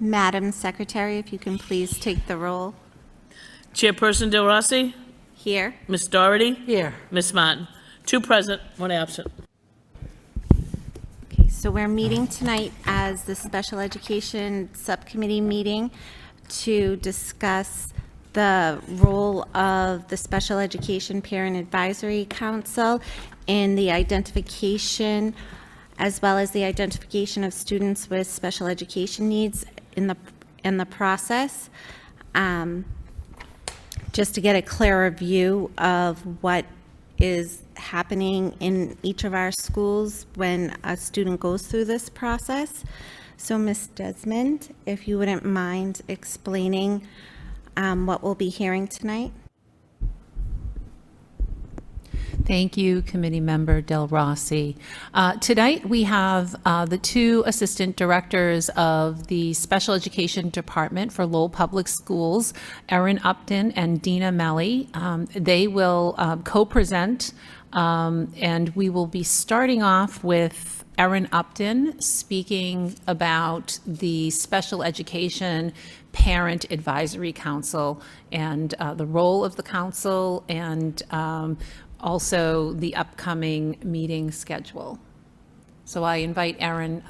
Madam Secretary, if you can please take the roll. Chairperson Del Rossi? Here. Ms. Doherty? Here. Ms. Martin? 2 present, 1 absent. Okay, so we're meeting tonight as the Special Education Subcommittee meeting to discuss the role of the Special Education Parent Advisory Council in the identification, as well as the identification of students with special education needs in the process. Just to get a clearer view of what is happening in each of our schools when a student goes through this process. So Ms. Desmond, if you wouldn't mind explaining what we'll be hearing tonight. Thank you, Committee Member Del Rossi. Tonight we have the 2 assistant directors of the Special Education Department for Lowell Public Schools, Erin Upton and Dina Melly. They will co-present, and we will be starting off with Erin Upton speaking about the Special Education Parent Advisory Council and the role of the council and also the upcoming meeting schedule. So I invite Erin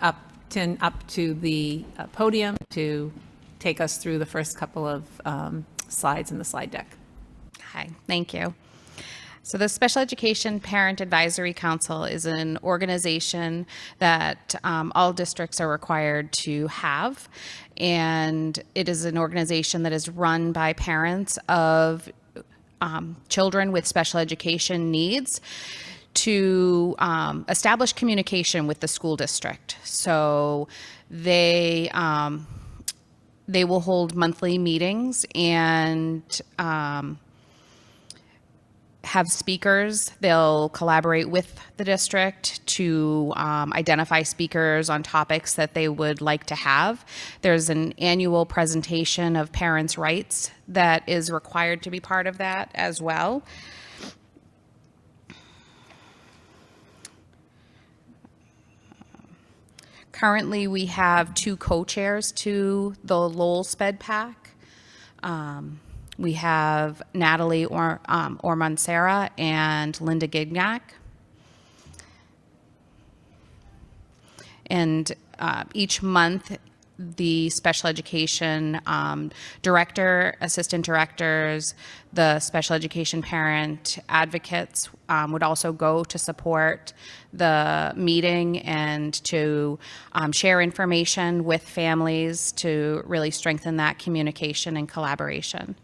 Upton up to the podium to take us through the first couple of slides in the slide deck. Hi, thank you. So the Special Education Parent Advisory Council is an organization that all districts are required to have, and it is an organization that is run by parents of children with special education needs to establish communication with the school district. So they will hold monthly meetings and have speakers. They'll collaborate with the district to identify speakers on topics that they would like to have. There's an annual presentation of parents' rights that is required to be part of that as well. Currently, we have 2 co-chairs to the Lowell Sped PAC. We have Natalie Ormansera and Linda Gignac. And each month, the special education director, assistant directors, the special education parent advocates would also go to support the meeting and to share information with families to really strengthen that communication and collaboration.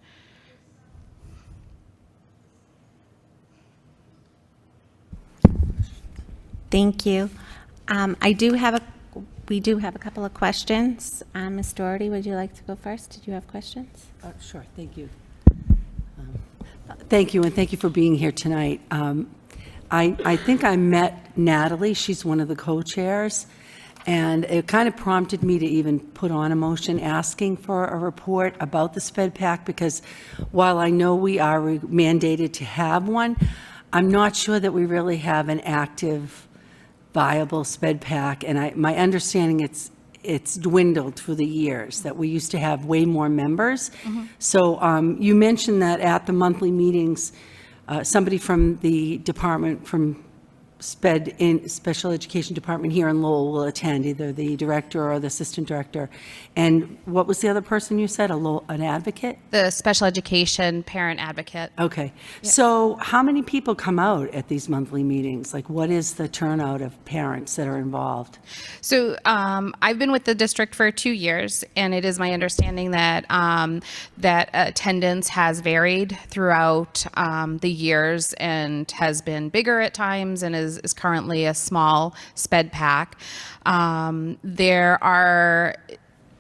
Thank you. We do have a couple of questions. Ms. Doherty, would you like to go first? Did you have questions? Sure, thank you. Thank you, and thank you for being here tonight. I think I met Natalie. She's one of the co-chairs, and it kind of prompted me to even put on a motion asking for a report about the SPED PAC, because while I know we are mandated to have one, I'm not sure that we really have an active, viable SPED PAC, and my understanding it's dwindled through the years, that we used to have way more members. Mm-hmm. So you mentioned that at the monthly meetings, somebody from the department, from Special Education Department here in Lowell will attend, either the director or the assistant director. And what was the other person you said, an advocate? The special education parent advocate. Okay. Yeah. So how many people come out at these monthly meetings? Like, what is the turnout of parents that are involved? So I've been with the district for 2 years, and it is my understanding that that attendance has varied throughout the years and has been bigger at times and is currently a small SPED PAC. There are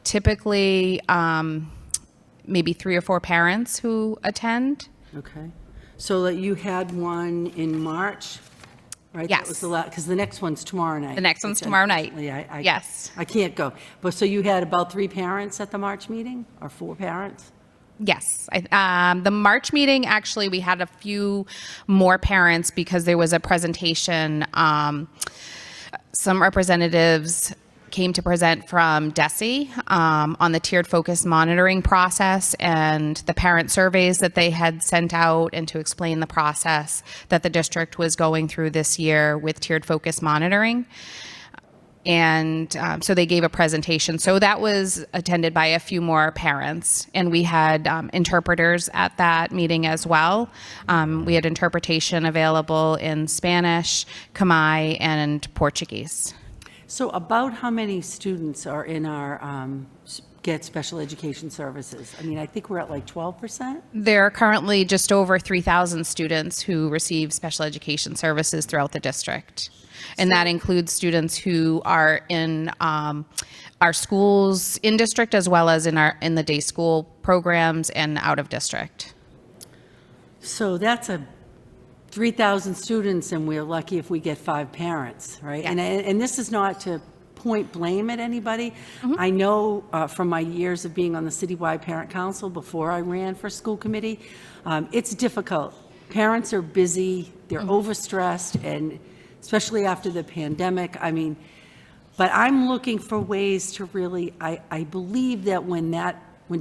typically maybe 3 or 4 parents who attend. Okay. So that you had one in March, right? Yes. That was the last, because the next one's tomorrow night. The next one's tomorrow night. Yes. I can't go. But so you had about 3 parents at the March meeting, or 4 parents? Yes. The March meeting, actually, we had a few more parents because there was a presentation. Some representatives came to present from DESE on the tiered focus monitoring process and the parent surveys that they had sent out, and to explain the process that the district was going through this year with tiered focus monitoring. And so they gave a presentation. So that was attended by a few more parents. And we had interpreters at that meeting as well. We had interpretation available in Spanish, Khmer, and Portuguese. So about how many students are in our, get special education services? I mean, I think we're at like 12%? There are currently just over 3,000 students who receive special education services throughout the district. And that includes students who are in our schools in district, as well as in the day school programs and out of district. So that's 3,000 students, and we're lucky if we get 5 parents, right? Yes. And this is not to point blame at anybody. I know from my years of being on the citywide parent council before I ran for school committee, it's difficult. Parents are busy, they're overstressed, and especially after the pandemic. I mean, but I'm looking for ways to really, I believe that when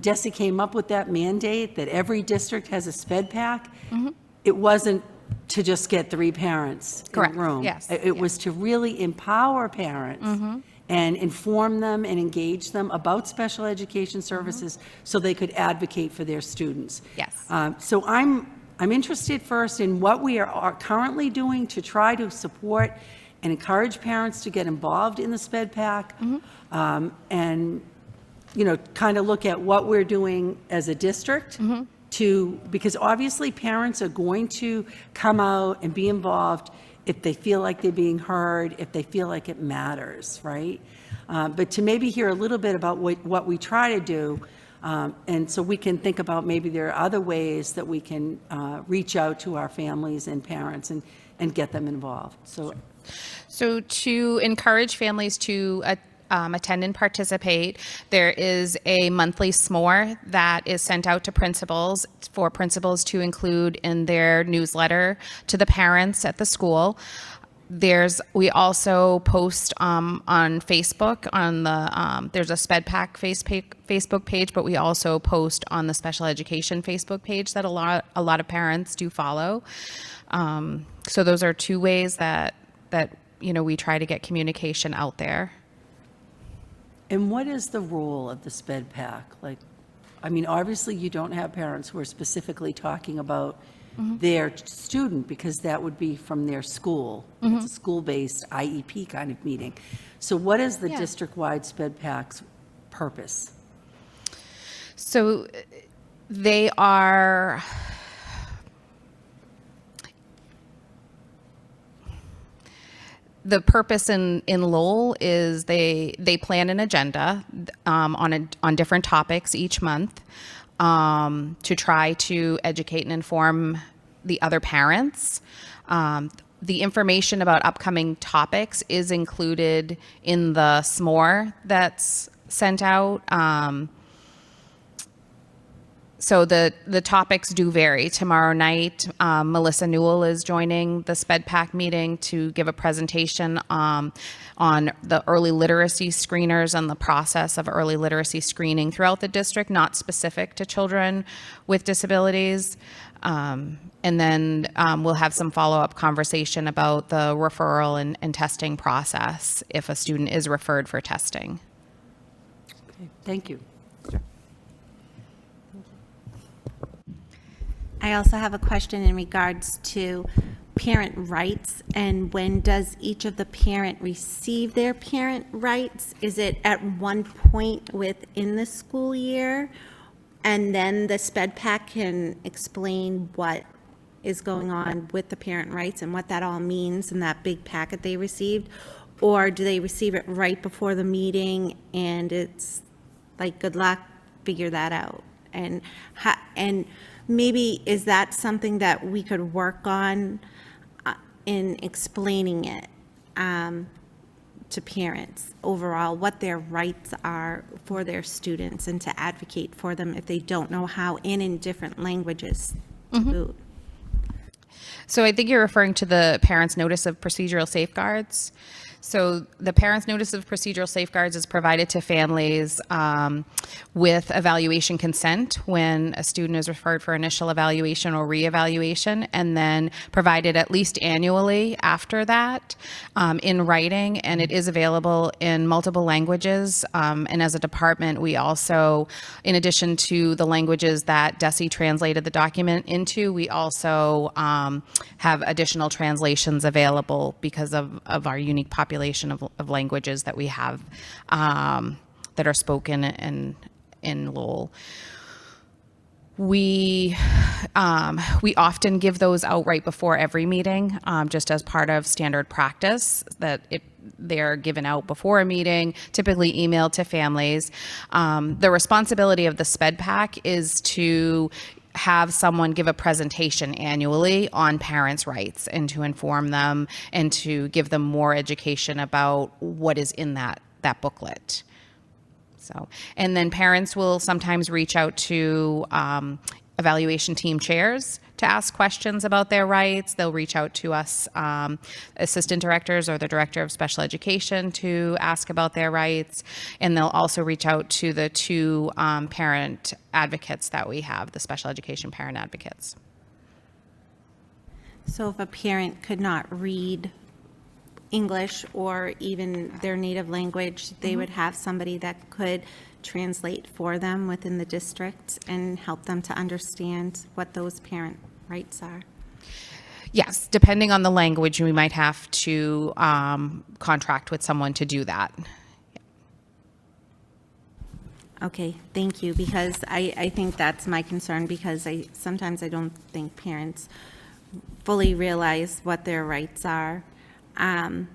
DESE came up with that mandate that every district has a sped pack, it wasn't to just get 3 parents Correct. in a room. Yes. It was to really empower parents and inform them and engage them about special education services so they could advocate for their students. Yes. So I'm interested first in what we are currently doing to try to support and encourage parents to get involved in the sped pack, and, you know, kind of look at what we're doing as a district because obviously parents are going to come out and be involved if they feel like they're being heard, if they feel like it matters, right? But to maybe hear a little bit about what we try to do, and so we can think about maybe there are other ways that we can reach out to our families and parents and get them involved. So to encourage families to attend and participate, there is a monthly SMORE that is sent out to principals for principals to include in their newsletter to the parents at the school. We also post on Facebook on the there's a sped pack Facebook page, but we also post on the special education Facebook page that a lot of parents do follow. So those are 2 ways that we try to get communication out there. And what is the role of the sped pack? Like, I mean, obviously you don't have parents who are specifically talking about their student, because that would be from their school. It's a school-based IEP kind of meeting. So what is the district-wide sped pack's purpose? So they are the purpose in Lowell is they plan an agenda on different topics each month to try to educate and inform the other parents. The information about upcoming topics is included in the SMORE that's sent out. So the topics do vary. Tomorrow night, Melissa Newell is joining the sped pack meeting to give a presentation on the early literacy screeners and the process of early literacy screening throughout the district, not specific to children with disabilities. And then we'll have some follow-up conversation about the referral and testing process if a student is referred for testing. Okay, thank you. I also have a question in regards to parent rights, and when does each of the parent receive their parent rights? Is it at one point within the school year? And then the sped pack can explain what is going on with the parent rights and what that all means in that big packet they received? Or do they receive it right before the meeting and it's like, good luck, figure that out? And maybe is that something that we could work on in explaining it to parents overall, what their rights are for their students, and to advocate for them if they don't know how, and in different languages to boot? So I think you're referring to the parents' notice of procedural safeguards. So the parent's notice of procedural safeguards is provided to families with evaluation consent when a student is referred for initial evaluation or reevaluation, and then provided at least annually after that in writing, and it is available in multiple languages. And as a department, we also, in addition to the languages that DESE translated the document into, we also have additional translations available because of our unique population of languages that we have that are spoken in Lowell. We often give those out right before every meeting, just as part of standard practice, that they're given out before a meeting, typically emailed to families. The responsibility of the SPED PAC is to have someone give a presentation annually on parents' rights and to inform them and to give them more education about what is in that booklet. So, and then parents will sometimes reach out to evaluation team chairs to ask questions about their rights. They'll reach out to us, assistant directors or the director of special education, to ask about their rights. And they'll also reach out to the two parent advocates that we have, the special education parent advocates. So if a parent could not read English or even their native language, they would have somebody that could translate for them within the district and help them to understand what those parent rights are. Yes, depending on the language, we might have to contract with someone to do that. Okay, thank you, because I think that's my concern, because sometimes I don't think parents fully realize what their rights are. And,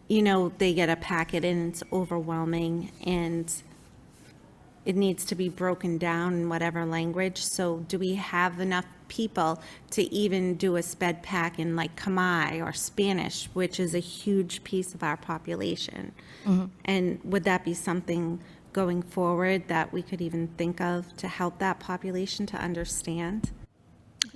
they get a packet and it's overwhelming, and it needs to be broken down in whatever language. So do we have enough people to even do a SPED PAC in like Khmer or Spanish, which is a huge piece of our population? And would that be something going forward that we could even think of to help that population to understand?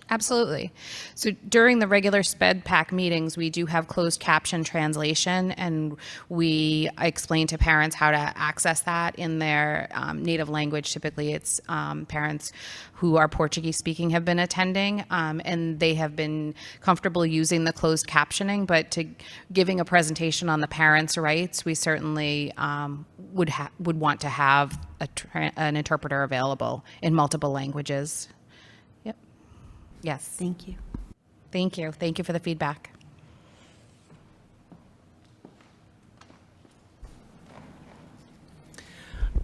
Absolutely. So during the regular SPED PAC meetings, we do have closed caption translation, and we explain to parents how to access that in their native language. Typically, it's parents who are Portuguese speaking have been attending, and they have been comfortable using the closed captioning, but to giving a presentation on the parents' rights, we certainly would want to have an interpreter available in multiple languages. Yes. Thank you. Thank you. Thank you for the feedback.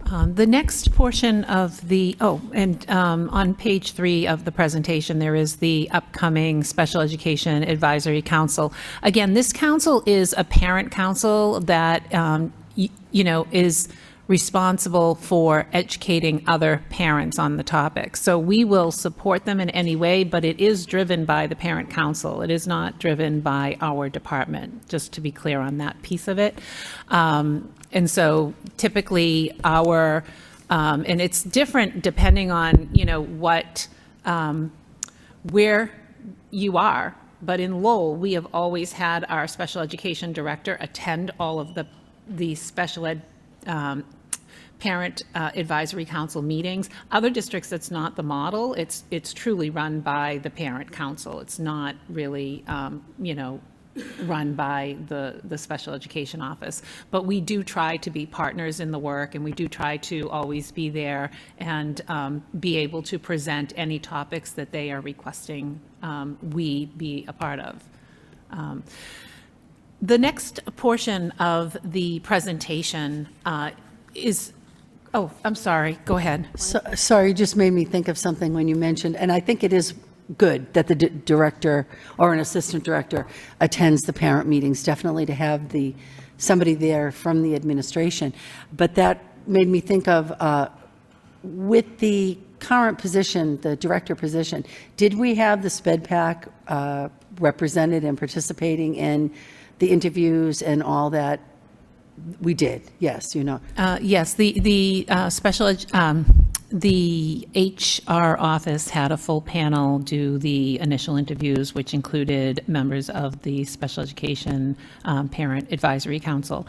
The next portion of the, on page 3 of the presentation, there is the upcoming Special Education Advisory Council. Again, this council is a parent council that, is responsible for educating other parents on the topic. So we will support them in any way, but it is driven by the parent council. It is not driven by our department, just to be clear on that piece of it. And so typically our, and it's different depending on, what, where you are. But in Lowell, we have always had our special education director attend all of the special ed parent advisory council meetings. Other districts, that's not the model. It's truly run by the parent council. It's not really, run by the special education office. But we do try to be partners in the work, and we do try to always be there and be able to present any topics that they are requesting we be a part of. The next portion of the presentation is, oh, I'm sorry, go ahead. Sorry, you just made me think of something when you mentioned, and I think it is good that the director or an assistant director attends the parent meetings, definitely to have somebody there from the administration. But that made me think of, with the current position, the director position, did we have the SPED PAC represented and participating in the interviews and all that? We did, yes, Yes, the The HR office had a full panel do the initial interviews, which included members of the Special Education Parent Advisory Council.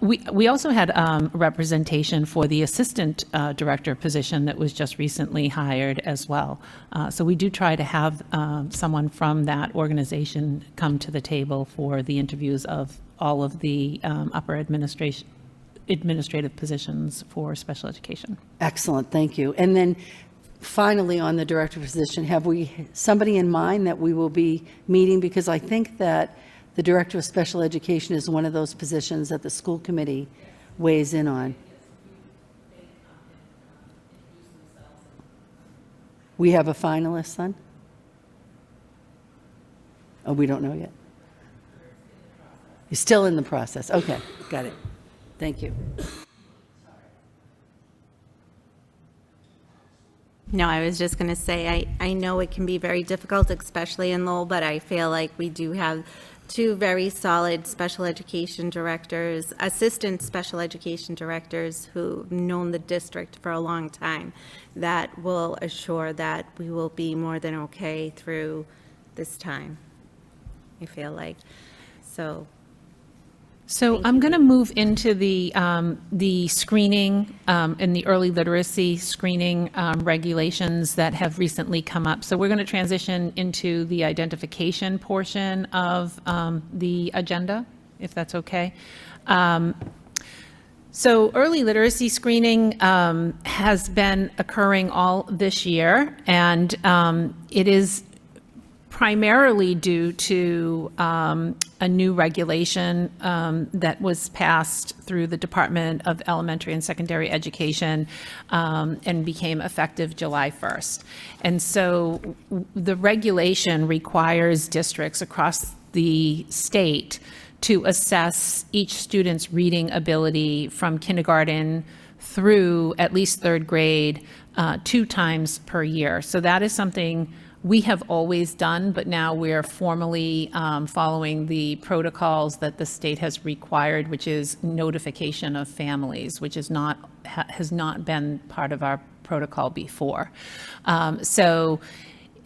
We also had representation for the assistant director position that was just recently hired as well. So we do try to have someone from that organization come to the table for the interviews of all of the upper administrative positions for special education. Excellent, thank you. And then finally, on the director position, have we somebody in mind that we will be meeting? Because I think that the director of special education is one of those positions that the school committee weighs in on. We have a finalist then? Oh, we don't know yet. You're still in the process. Okay, got it. Thank you. No, I was just going to say, I know it can be very difficult, especially in Lowell, but I feel like we do have two very solid special education directors, assistant special education directors who've known the district for a long time that will assure that we will be more than okay through this time, I feel like. So I'm going to move into the screening and the early literacy screening regulations that have recently come up. So we're going to transition into the identification portion of the agenda, if that's okay. So early literacy screening has been occurring all this year, and it is primarily due to a new regulation that was passed through the Department of Elementary and Secondary Education and became effective July 1st. And so the regulation requires districts across the state to assess each student's reading ability from kindergarten through at least third grade 2 times per year. So that is something we have always done, but now we're formally following the protocols that the state has required, which is notification of families, which has not been part of our protocol before. So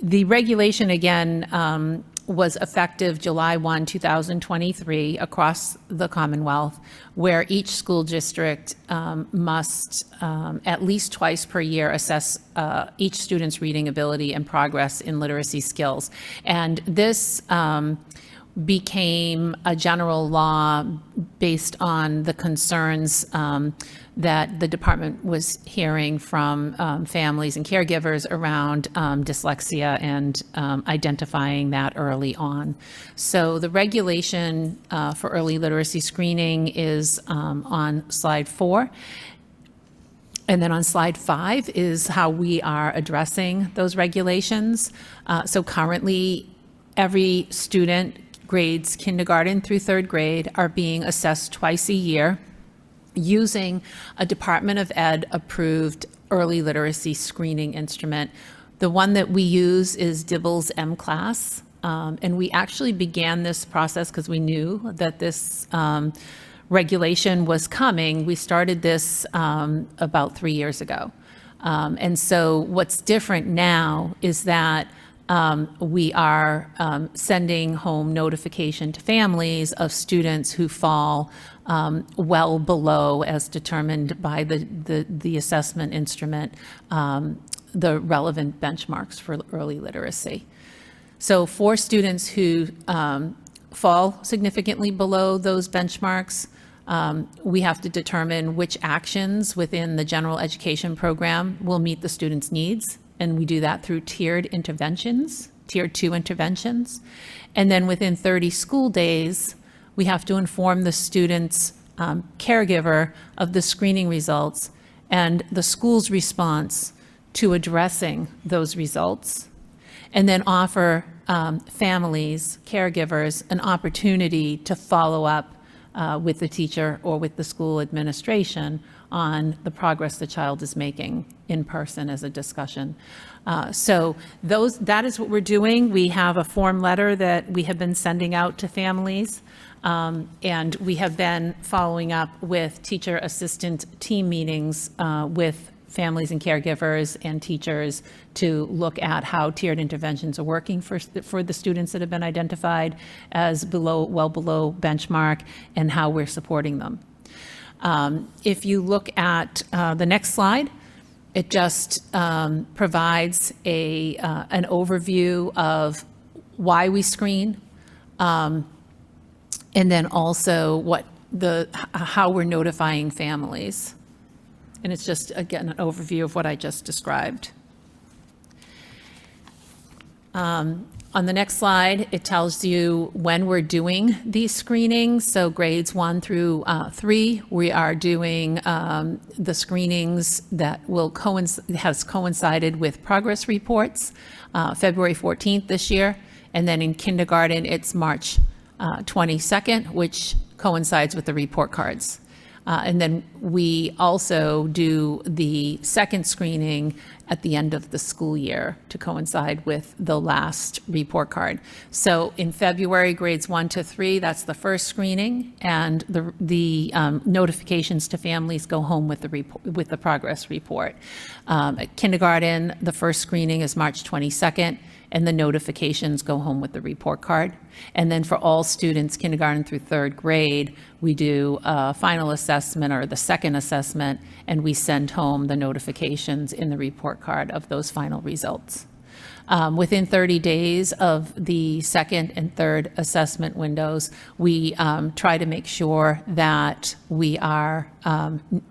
the regulation, again, was effective July 1, 2023 across the Commonwealth, where each school district must at least twice per year assess each student's reading ability and progress in literacy skills. And this became a general law based on the concerns that the department was hearing from families and caregivers around dyslexia and identifying that early on. So the regulation for early literacy screening is on slide 4. And then on slide 5 is how we are addressing those regulations. So currently, every student, grades kindergarten through third grade, are being assessed twice a year using a Department of Ed approved early literacy screening instrument. The one that we use is Dibble's M-Class, and we actually began this process because we knew that this regulation was coming. We started this about 3 years ago. And so what's different now is that we are sending home notification to families of students who fall well below, as determined by the assessment instrument, the relevant benchmarks for early literacy. So for students who fall significantly below those benchmarks, we have to determine which actions within the general education program will meet the student's needs. And we do that through tiered interventions, tier 2 interventions. And then within 30 school days, we have to inform the student's caregiver of the screening results and the school's response to addressing those results, and then offer families, caregivers, an opportunity to follow up with the teacher or with the school administration on the progress the child is making in person as a discussion. So that is what we're doing. We have a form letter that we have been sending out to families, and we have been following up with teacher assistant team meetings with families and caregivers and teachers to look at how tiered interventions are working for the students that have been identified as well below benchmark, and how we're supporting them. If you look at the next slide, it just provides an overview of why we screen, and then also how we're notifying families. And it's just, again, an overview of what I just described. On the next slide, it tells you when we're doing these screenings. So grades 1 through 3, we are doing the screenings that has coincided with progress reports, February 14th this year. And then in kindergarten, it's March 22nd, which coincides with the report cards. And then we also do the second screening at the end of the school year to coincide with the last report card. So in February, grades 1 to 3, that's the first screening, and the notifications to families go home with the progress report. At kindergarten, the first screening is March 22nd, and the notifications go home with the report card. And then for all students, kindergarten through 3rd grade, we do a final assessment or the second assessment, and we send home the notifications in the report card of those final results. Within 30 days of the second and third assessment windows, we try to make sure that we are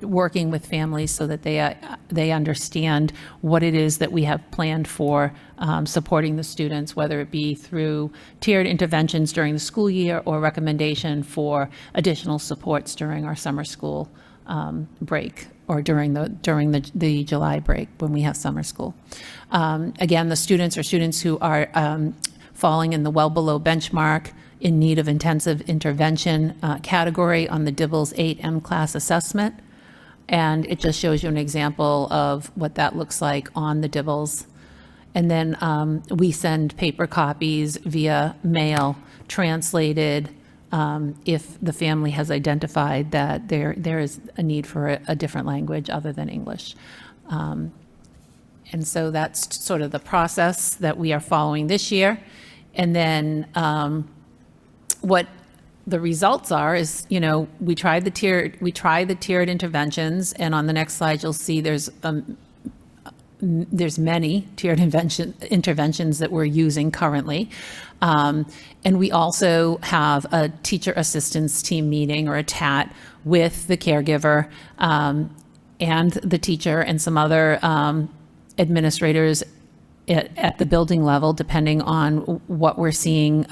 working with families so that they understand what it is that we have planned for supporting the students, whether it be through tiered interventions during the school year or recommendation for additional supports during our summer school break, or during the July break when we have summer school. Again, the students are students who are falling in the well below benchmark, in need of intensive intervention category on the DIBELS 8 M-Class assessment. And it just shows you an example of what that looks like on the DIBELS. And then we send paper copies via mail, translated, if the family has identified that there is a need for a different language other than English. And so that's sort of the process that we are following this year. And then what the results are is, we tried the tiered interventions, and on the next slide you'll see there's many tiered interventions that we're using currently. And we also have a teacher assistance team meeting, or a TAT, with the caregiver and the teacher and some other administrators at the building level, depending on what we're seeing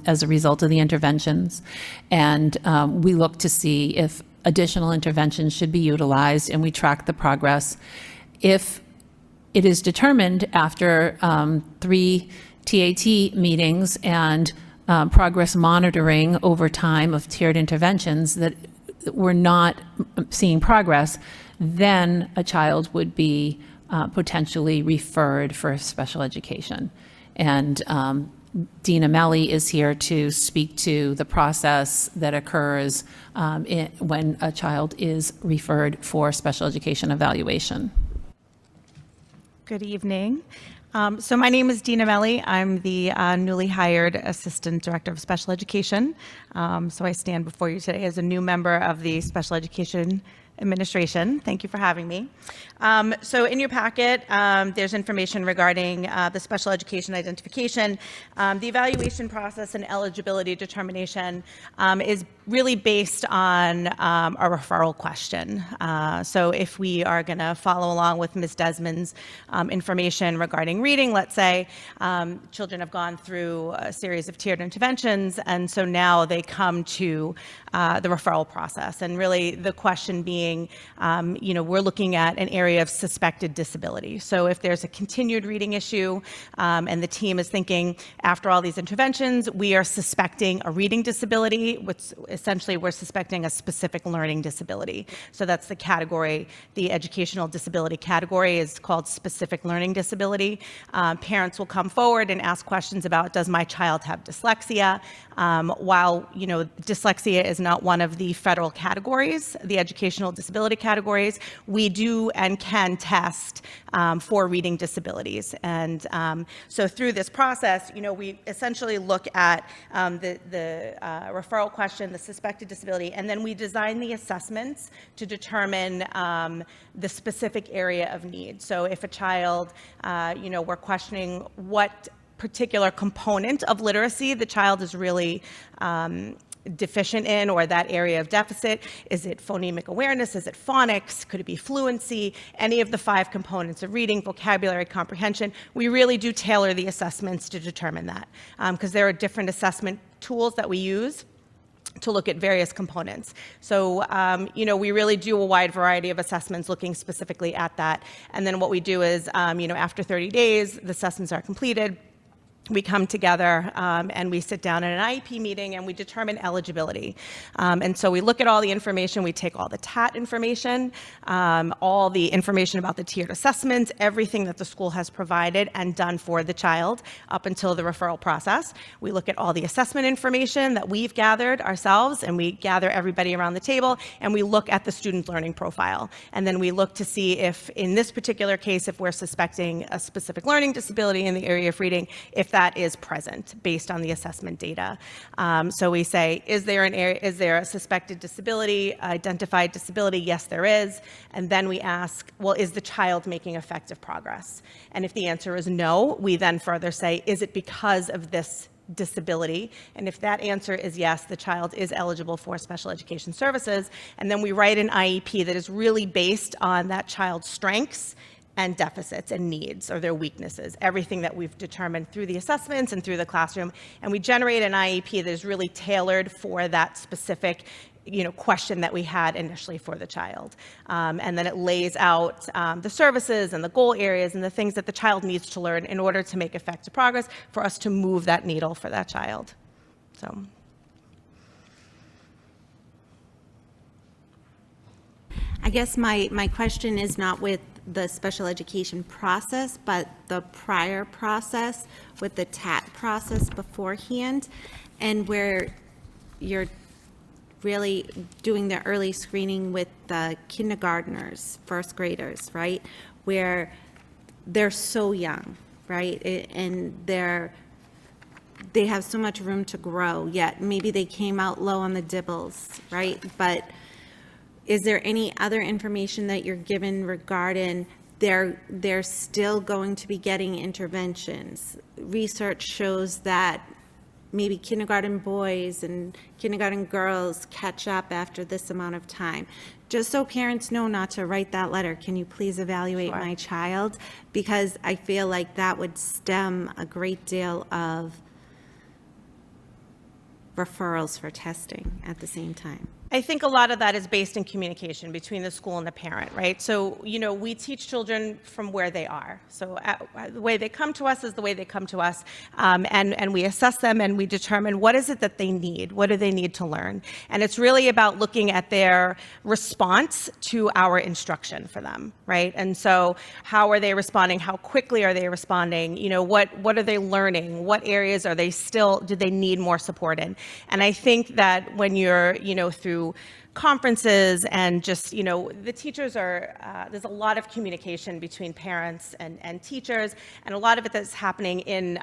as a result of the interventions. And we look to see if additional interventions should be utilized, and we track the progress. If it is determined after 3 TAT meetings and progress monitoring over time of tiered interventions that we're not seeing progress, then a child would be potentially referred for special education. And Dina Melli is here to speak to the process that occurs when a child is referred for special education evaluation. Good evening. So my name is Dina Melli. I'm the newly hired Assistant Director of Special Education. So I stand before you today as a new member of the Special Education Administration. Thank you for having me. So in your packet, there's information regarding the special education identification. The evaluation process and eligibility determination is really based on a referral question. So if we are going to follow along with Ms. Desmond's information regarding reading, let's say children have gone through a series of tiered interventions, and so now they come to the referral process. And really the question being, we're looking at an area of suspected disability. So if there's a continued reading issue and the team is thinking, after all these interventions, we are suspecting a reading disability, which essentially we're suspecting a specific learning disability. So that's the category, the educational disability category is called specific learning disability. Parents will come forward and ask questions about, does my child have dyslexia? While, dyslexia is not one of the federal categories, the educational disability categories, we do and can test for reading disabilities. And so through this process, we essentially look at the referral question, the suspected disability, and then we design the assessments to determine the specific area of need. So if a child, we're questioning what particular component of literacy the child is really deficient in, or that area of deficit. Is it phonemic awareness? Is it phonics? Could it be fluency? Any of the 5 components of reading, vocabulary, comprehension. We really do tailor the assessments to determine that, because there are different assessment tools that we use to look at various components. So, we really do a wide variety of assessments looking specifically at that. And then what we do is, after 30 days, the assessments are completed. We come together and we sit down in an IEP meeting and we determine eligibility. And so we look at all the information, we take all the TAT information, all the information about the tiered assessments, everything that the school has provided and done for the child up until the referral process. We look at all the assessment information that we've gathered ourselves, and we gather everybody around the table, and we look at the student learning profile. And then we look to see if, in this particular case, if we're suspecting a specific learning disability in the area of reading, if that is present based on the assessment data. So we say, is there a suspected disability, identified disability? Yes, there is. And then we ask, well, is the child making effective progress? And if the answer is no, we then further say, is it because of this disability? And if that answer is yes, the child is eligible for special education services. And then we write an IEP that is really based on that child's strengths and deficits and needs, or their weaknesses, everything that we've determined through the assessments and through the classroom. And we generate an IEP that is really tailored for that specific question that we had initially for the child. And then it lays out the services and the goal areas and the things that the child needs to learn in order to make effective progress for us to move that needle for that child. So. I guess my question is not with the special education process, but the prior process with the TAT process beforehand, and where you're really doing the early screening with the kindergartners, first graders, right? Where they're so young, right? And they have so much room to grow, yet maybe they came out low on the dibbles, right? But is there any other information that you're given regarding they're still going to be getting interventions? Research shows that maybe kindergarten boys and kindergarten girls catch up after this amount of time. Just so parents know not to write that letter, can you please evaluate my child? Because I feel like that would stem a great deal of referrals for testing at the same time. I think a lot of that is based in communication between the school and the parent, right? So, we teach children from where they are. So the way they come to us is the way they come to us. And we assess them and we determine what is it that they need? What do they need to learn? And it's really about looking at their response to our instruction for them, right? And so how are they responding? How quickly are they responding? What are they learning? What areas are they do they need more support in? And I think that when you're, through conferences and just, the teachers there's a lot of communication between parents and teachers, and a lot of it that's happening in,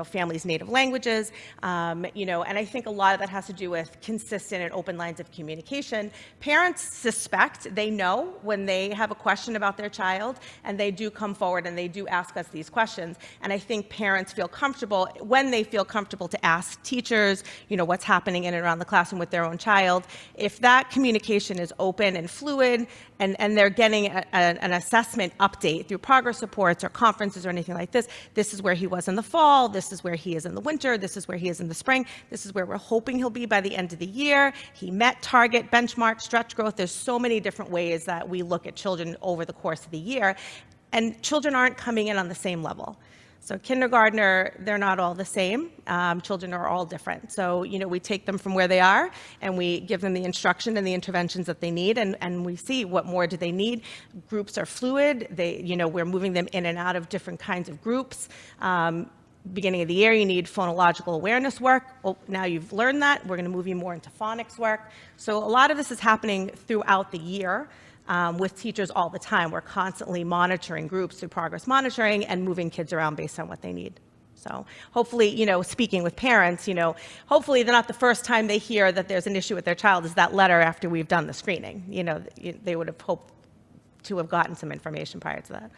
families' native languages, and I think a lot of that has to do with consistent and open lines of communication. Parents suspect, they know when they have a question about their child, and they do come forward and they do ask us these questions. And I think parents feel comfortable, when they feel comfortable, to ask teachers, what's happening in and around the classroom with their own child. If that communication is open and fluid, and they're getting an assessment update through progress reports or conferences or anything like this, this is where he was in the fall, this is where he is in the winter, this is where he is in the spring, this is where we're hoping he'll be by the end of the year, he met target, benchmark, stretch growth. There's so many different ways that we look at children over the course of the year, and children aren't coming in on the same level. So kindergartner, they're not all the same. Children are all different. So, we take them from where they are and we give them the instruction and the interventions that they need, and we see what more do they need. Groups are fluid. We're moving them in and out of different kinds of groups. Beginning of the year, you need phonological awareness work. Well, now you've learned that, we're going to move you more into phonics work. So a lot of this is happening throughout the year. With teachers all the time. We're constantly monitoring groups through progress monitoring and moving kids around based on what they need. So hopefully, speaking with parents, hopefully they're not the first time they hear that there's an issue with their child is that letter after we've done the screening. They would have hoped to have gotten some information prior to that.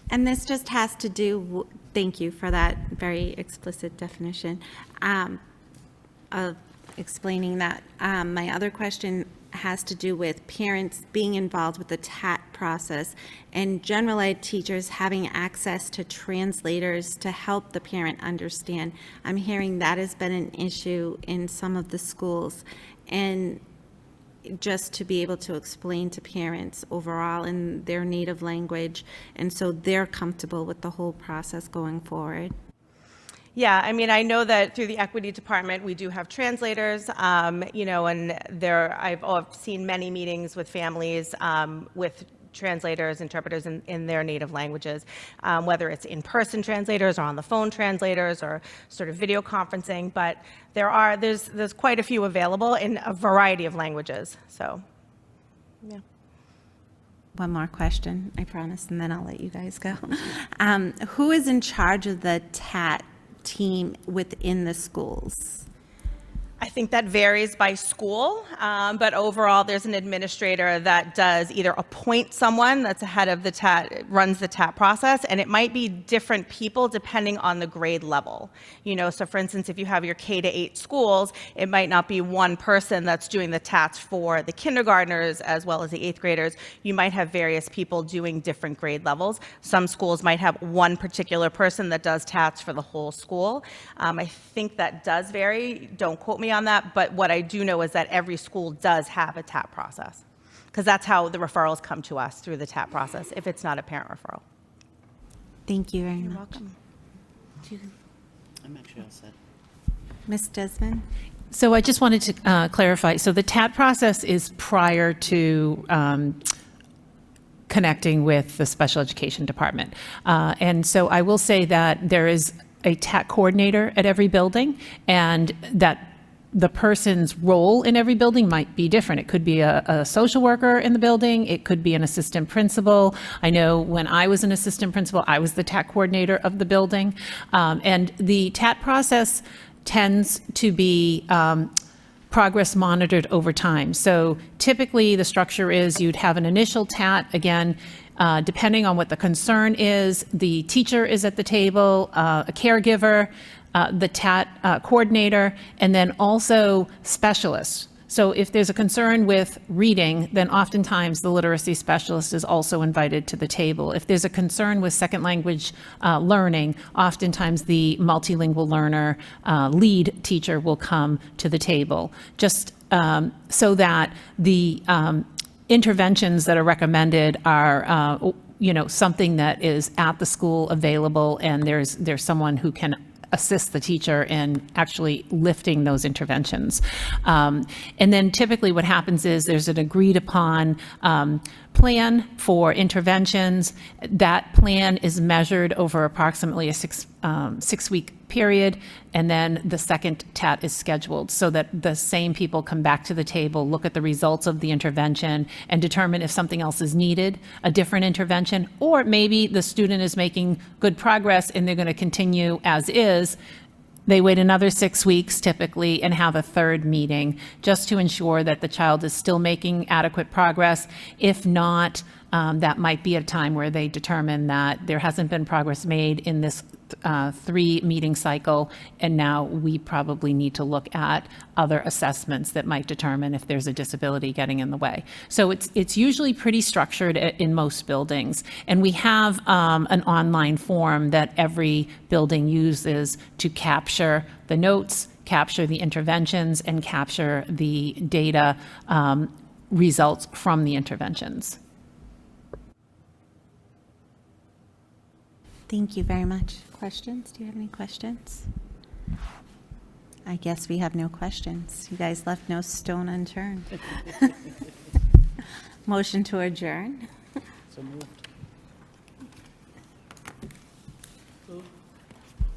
And this just has to do, thank you for that very explicit definition of explaining that. My other question has to do with parents being involved with the TAT process and general ed teachers having access to translators to help the parent understand. I'm hearing that has been an issue in some of the schools, and just to be able to explain to parents overall in their native language, and so they're comfortable with the whole process going forward. Yeah, I know that through the equity department, we do have translators, and I've seen many meetings with families with translators, interpreters in their native languages, whether it's in-person translators or on the phone translators or sort of video conferencing, but there's quite a few available in a variety of languages, so, yeah. One more question, I promise, and then I'll let you guys go. Who is in charge of the TAT team within the schools? I think that varies by school, but overall there's an administrator that does either appoint someone that's ahead of the TAT, runs the TAT process, and it might be different people depending on the grade level. So for instance, if you have your K to 8 schools, it might not be one person that's doing the TATs for the kindergartners as well as the 8th graders. You might have various people doing different grade levels. Some schools might have one particular person that does TATs for the whole school. I think that does vary. Don't quote me on that, but what I do know is that every school does have a TAP process, because that's how the referrals come to us, through the TAP process, if it's not a parent referral. Thank you very much. You're welcome. I'm actually all set. Ms. Desmond? So I just wanted to clarify. So the TAT process is prior to connecting with the special education department. And so I will say that there is a TAT coordinator at every building, and that the person's role in every building might be different. It could be a social worker in the building. It could be an assistant principal. I know when I was an assistant principal, I was the TAT coordinator of the building. And the TAT process tends to be progress monitored over time. So typically the structure is you'd have an initial TAT, again, depending on what the concern is, the teacher is at the table, a caregiver, the TAT coordinator, and then also specialists. So if there's a concern with reading, then oftentimes the literacy specialist is also invited to the table. If there's a concern with second language learning, oftentimes the multilingual learner lead teacher will come to the table, just so that the interventions that are recommended are something that is at the school available, and there's someone who can assist the teacher in actually lifting those interventions. And then typically what happens is there's an agreed upon plan for interventions. That plan is measured over approximately a six-week period, and then the second TAT is scheduled so that the same people come back to the table, look at the results of the intervention, and determine if something else is needed, a different intervention, or maybe the student is making good progress and they're going to continue as is. They wait another 6 weeks typically and have a third meeting just to ensure that the child is still making adequate progress. If not, that might be a time where they determine that there hasn't been progress made in this 3-meeting cycle, and now we probably need to look at other assessments that might determine if there's a disability getting in the way. So it's usually pretty structured in most buildings, and we have an online form that every building uses to capture the notes, capture the interventions, and capture the data results from the interventions. Thank you very much. Questions? Do you have any questions? I guess we have no questions. You guys left no stone unturned. Motion to adjourn. So moved.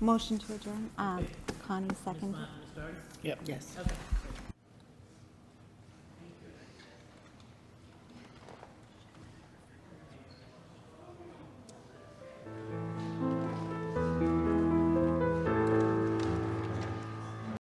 Motion to adjourn. Connie, second. Yep. Yes. Okay.